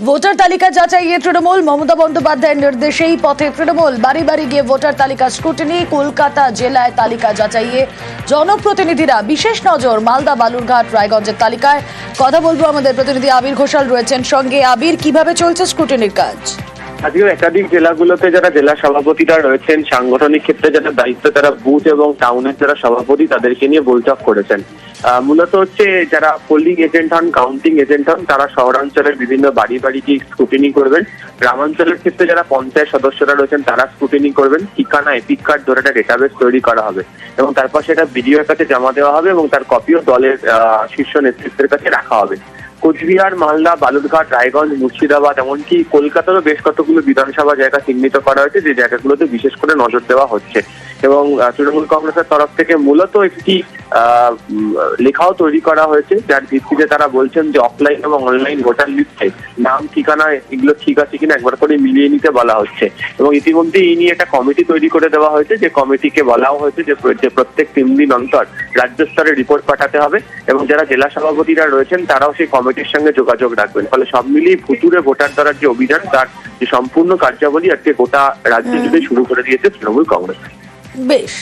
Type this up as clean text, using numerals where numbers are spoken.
Voter তালিকা যাচাইয়ে তৃণমূল, মমতা বন্দ্যোপাধ্যায়ের নির্দেশেই পথে তৃণমূল। বাড়ি বাড়ি গিয়ে ভোটার তালিকা স্ক্রুটিনি। কলকাতা জেলায় তালিকা যাচাইয়ে জনপ্রতিনিধিরা। বিশেষ নজর মালদা, বালুরঘাট, রায়গঞ্জের তালিকায়। কথা বলবো আমাদের প্রতিনিধি আবির ঘোষাল রয়েছেন সঙ্গে। আবির, কিভাবে চলছে স্ক্রুটিনির কাজ? আজকেও একাধিক জেলাগুলোতে যারা জেলা সভাপতিরা রয়েছেন, সাংগঠনিক ক্ষেত্রে যারা দায়িত্ব, তারা বুথ এবং টাউনের যারা সভাপতি, তাদেরকে নিয়ে বৈঠক করেছেন। মূলত হচ্ছে যারা পোলিং এজেন্ট হন, কাউন্টিং এজেন্ট হন, তারা শহরাঞ্চলের বিভিন্ন বাড়ি বাড়ি গিয়ে স্ক্রুটিনি করবেন। গ্রামাঞ্চলের ক্ষেত্রে যারা পঞ্চায়েত সদস্যরা রয়েছেন, তারা স্ক্রুটিনি করবেন। ঠিকানা, এপিক কার্ড ধরে একটা ডেটাবেস তৈরি করা হবে এবং তারপর সেটা বিডিওর কাছে জমা দেওয়া হবে এবং তার কপিও দলের শীর্ষ নেতৃত্বের কাছে রাখা হবে। কোচবিহার, মালদা, বালুরঘাট, রায়গঞ্জ, মুর্শিদাবাদ, এমনকি কলকাতারও বেশ কতগুলো বিধানসভা জায়গা চিহ্নিত করা হয়েছে, যে জায়গাগুলোতে বিশেষ করে নজর দেওয়া হচ্ছে। এবং তৃণমূল কংগ্রেসের তরফ থেকে মূলত একটি লেখাও তৈরি করা হয়েছে, যার ভিত্তিতে তারা বলছেন যে অফলাইন এবং অনলাইন ভোটার লিস্টে নাম, ঠিকানা এগুলো ঠিক আছে কিনা একবার করে মিলিয়ে নিতে বলা হচ্ছে। এবং ইতিমধ্যে এই নিয়ে একটা কমিটি তৈরি করে দেওয়া হয়েছে, যে কমিটিকে বলাও হয়েছে যে প্রত্যেক 3 দিন অন্তর রাজ্য স্তরে রিপোর্ট পাঠাতে হবে এবং যারা জেলা সভাপতিরা রয়েছেন তারাও সেই কমিটির সঙ্গে যোগাযোগ রাখবেন। ফলে সব মিলিয়ে ভুতুড়ে ভোটার ধরার যে অভিযান, তার যে সম্পূর্ণ কার্যাবলী আজকে গোটা রাজ্য জুড়ে শুরু করে দিয়েছে তৃণমূল কংগ্রেস। বেশ।